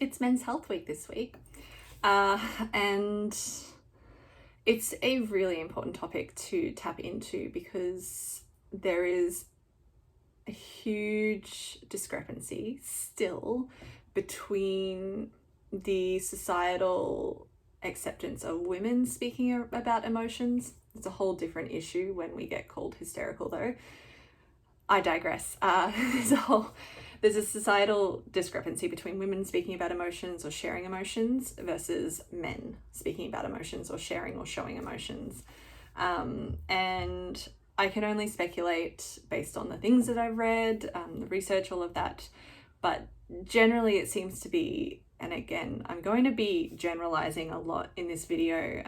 It's Men's Health Week this week, and it's a really important topic to tap into because there is a huge discrepancy still between the societal acceptance of women speaking about emotions. It's a whole different issue when we get called hysterical, though. I digress. There's a societal discrepancy between women speaking about emotions or sharing emotions versus men speaking about emotions or sharing or showing emotions. And I can only speculate based on the things that I've read, the research, all of that. But generally it seems to be, and again, I'm going to be generalizing a lot in this video,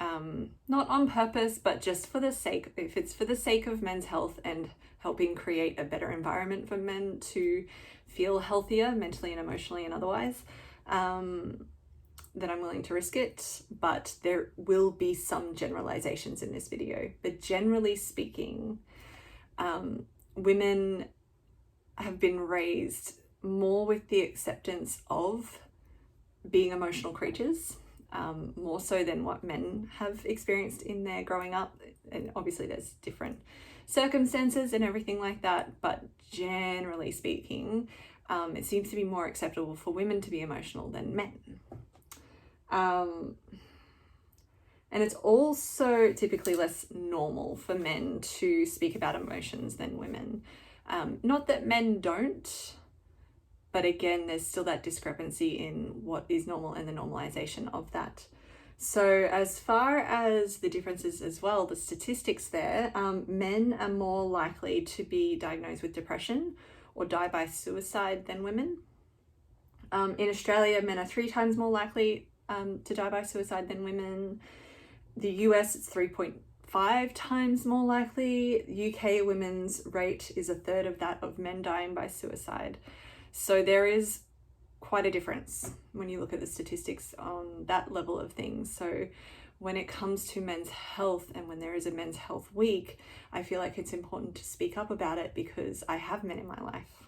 not on purpose, but just for the sake, if it's for the sake of men's health and helping create a better environment for men to feel healthier mentally and emotionally and otherwise, then I'm willing to risk it. But there will be some generalizations in this video. But generally speaking, women have been raised more with the acceptance of being emotional creatures, more so than what men have experienced in their growing up. And obviously there's different circumstances and everything like that, but generally speaking, it seems to be more acceptable for women to be emotional than men. And it's also typically less normal for men to speak about emotions than women. Not that men don't, but again, there's still that discrepancy in what is normal and the normalization of that. So as far as the differences as well, the statistics there, men are more likely to be diagnosed with depression or die by suicide than women. In Australia, men are 3 times more likely to die by suicide than women. The US, it's 3.5 times more likely. UK women's rate is 1/3 of that of men dying by suicide. So there is quite a difference when you look at the statistics on that level of things. So when it comes to men's health and when there is a Men's Health Week, I feel like it's important to speak up about it because I have men in my life.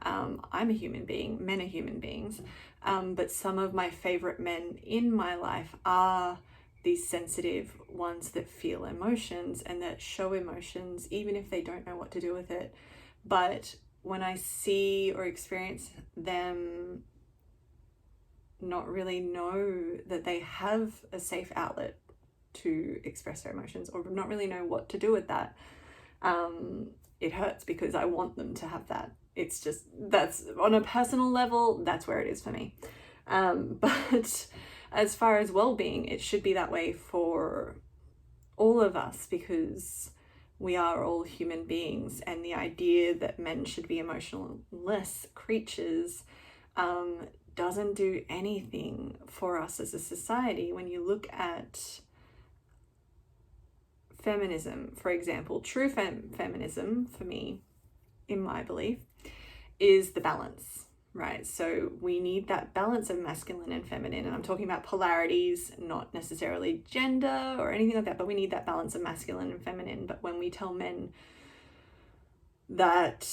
I'm a human being, men are human beings, but some of my favorite men in my life are these sensitive ones that feel emotions and that show emotions even if they don't know what to do with it. But when I see or experience them not really know that they have a safe outlet to express their emotions or not really know what to do with that, it hurts because I want them to have that. It's just, that's on a personal level, that's where it is for me. But as far as well-being, it should be that way for all of us because we are all human beings, and the idea that men should be emotionless creatures doesn't do anything for us as a society. When you look at feminism, for example, true feminism for me, in my belief, is the balance, right? So we need that balance of masculine and feminine, and I'm talking about polarities, not necessarily gender or anything like that, but we need that balance of masculine and feminine. But when we tell men that,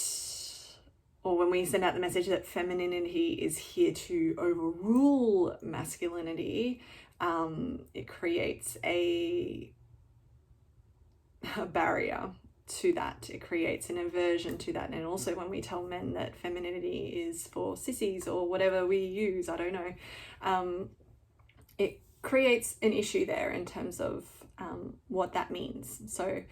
or when we send out the message that femininity is here to overrule masculinity, it creates a barrier to that. It creates an aversion to that. And also when we tell men that femininity is for sissies or whatever we use, I don't know, it creates an issue there in terms of what that means. So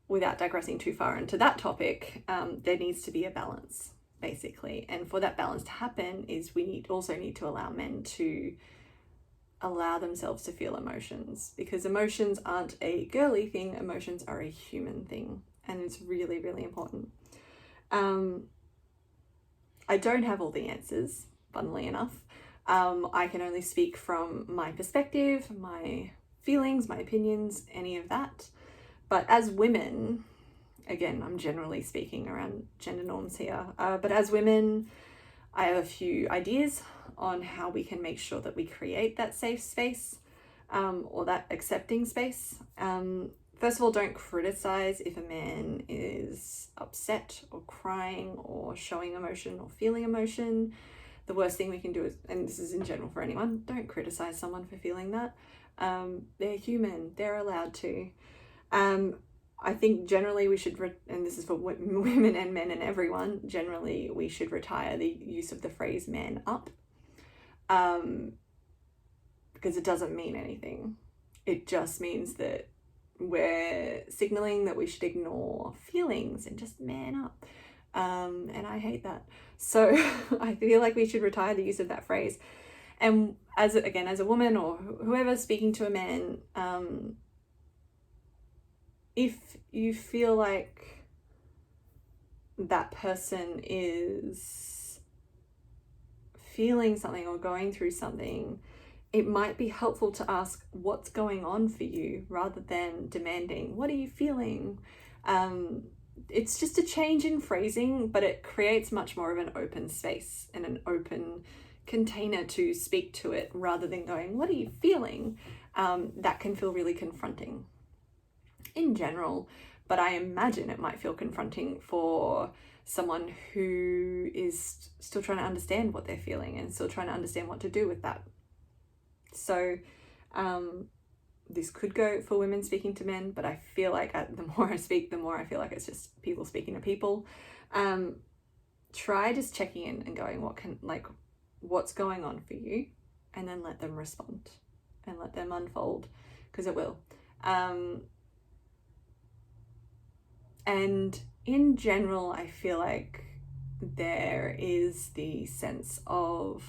without digressing too far into that topic, there needs to be a balance, basically. And for that balance to happen is we also need to allow men to allow themselves to feel emotions, because emotions aren't a girly thing, emotions are a human thing, and it's really, really important. I don't have all the answers, funnily enough. I can only speak from my perspective, my feelings, my opinions, any of that. But as women, again, I'm generally speaking around gender norms here, but as women, I have a few ideas on how we can make sure that we create that safe space, or that accepting space. First of all, don't criticize if a man is upset or crying or showing emotion or feeling emotion. the worst thing we can do is, and this is in general for anyone, don't criticize someone for feeling that. They're human, they're allowed to. I think generally we should, and this is for women and men and everyone, generally we should retire the use of the phrase man up, because it doesn't mean anything. It just means that we're signaling that we should ignore feelings and just man up. And I hate that. So I feel like we should retire the use of that phrase. And as a woman or whoever speaking to a man, if you feel like that person is feeling something or going through something, it might be helpful to ask what's going on for you rather than demanding, what are you feeling? It's just a change in phrasing, but it creates much more of an open space and an open container to speak to it rather than going, what are you feeling? That can feel really confronting in general, but I imagine it might feel confronting for someone who is still trying to understand what they're feeling and still trying to understand what to do with that. So this could go for women speaking to men, but I feel like the more I speak, the more I feel like it's just people speaking to people. Try just checking in and going, what's going on for you? And then let them respond and let them unfold, because it will. And in general, I feel like there is the sense of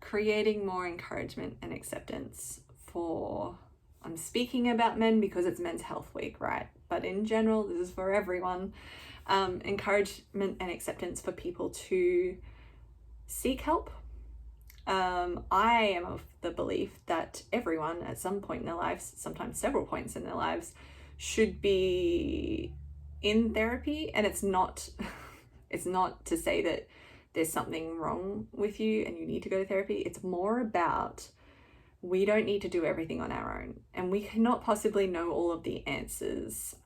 creating more encouragement and acceptance for, I'm speaking about men because it's Men's Health Week, right? But in general, this is for everyone. Encouragement and acceptance for people to seek help. I am of the belief that everyone at some point in their lives, sometimes several points in their lives, should be in therapy. And it's not to say that there's something wrong with you and you need to go to therapy. It's more about, we don't need to do everything on our own, and we cannot possibly know all of the answers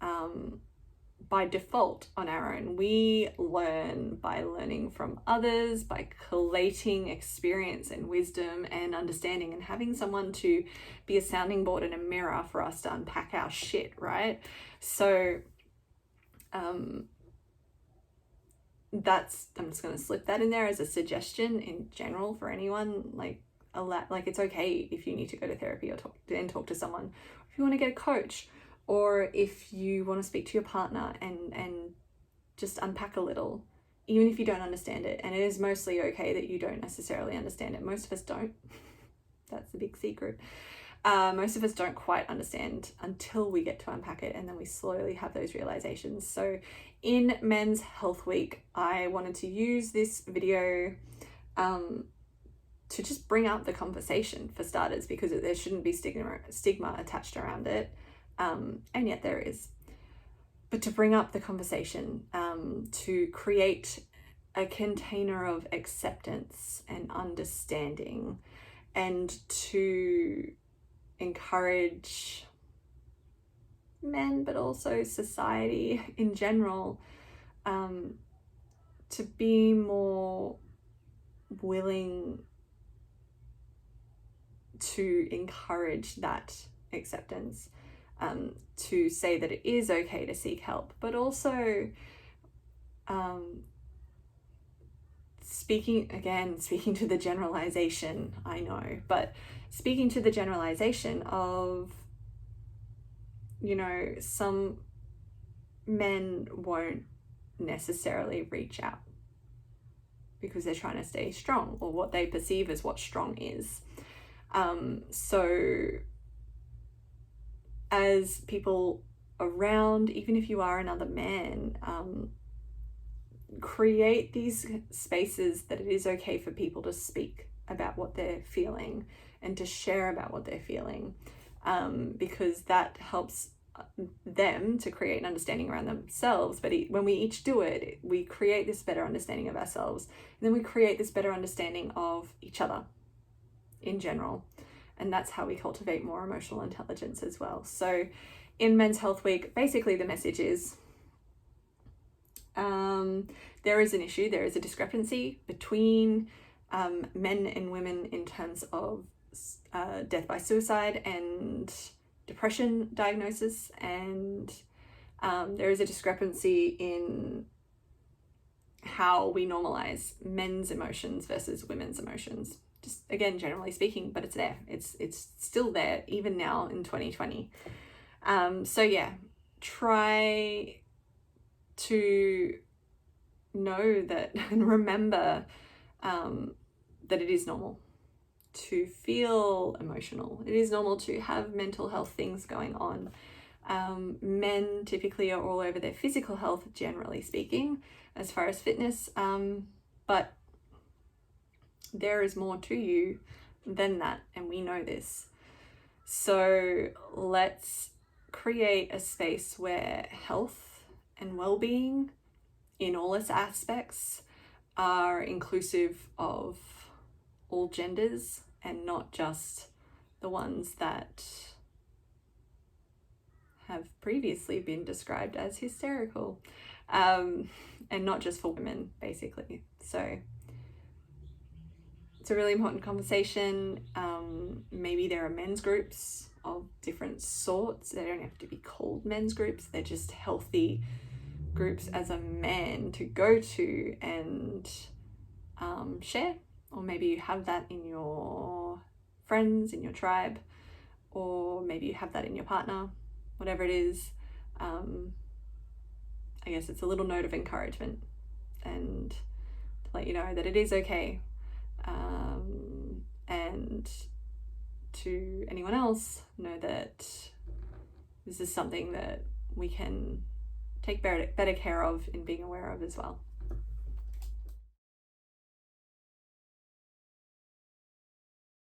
by default on our own. We learn by learning from others, by collating experience and wisdom and understanding, and having someone to be a sounding board and a mirror for us to unpack our shit, right? So I'm just going to slip that in there as a suggestion in general for anyone. Like it's okay if you need to go to therapy or talk to someone, if you want to get a coach, or if you want to speak to your partner and just unpack a little, even if you don't understand it. And it is mostly okay that you don't necessarily understand it. Most of us don't. That's the big secret. Most of us don't quite understand until we get to unpack it, and then we slowly have those realizations. So in Men's Health Week, I wanted to use this video to just bring up the conversation for starters, because there shouldn't be stigma attached around it, and yet there is. But to bring up the conversation, to create a container of acceptance and understanding, and to encourage men, but also society in general, to be more willing to encourage that acceptance, to say that it is okay to seek help, but also speaking to the generalization, I know, but speaking to the generalization of, some men won't necessarily reach out because they're trying to stay strong, or what they perceive as what strong is. So as people around, even if you are another man, create these spaces that it is okay for people to speak about what they're feeling and to share about what they're feeling, because that helps them to create an understanding around themselves. But when we each do it, we create this better understanding of ourselves, and then we create this better understanding of each other in general. And that's how we cultivate more emotional intelligence as well. So in Men's Health Week, basically the message is there is an issue, there is a discrepancy between men and women in terms of death by suicide and depression diagnosis, and there is a discrepancy in how we normalize men's emotions versus women's emotions. Just again, generally speaking, but it's there. It's still there even now in 2020. So yeah, try to know that and remember that it is normal to feel emotional. It is normal to have mental health things going on. Men typically are all over their physical health, generally speaking, as far as fitness, but there is more to you than that, and we know this. So let's create a space where health and well-being in all its aspects are inclusive of all genders and not just the ones that have previously been described as hysterical, and not just for women, basically. So it's a really important conversation. Maybe there are men's groups of different sorts. They don't have to be called men's groups. They're just healthy groups as a man to go to and share. Or maybe you have that in your friends, in your tribe, or maybe you have that in your partner, whatever it is. I guess it's a little note of encouragement and to let you know that it is okay. And to anyone else, know that this is something that we can take better care of and being aware of as well.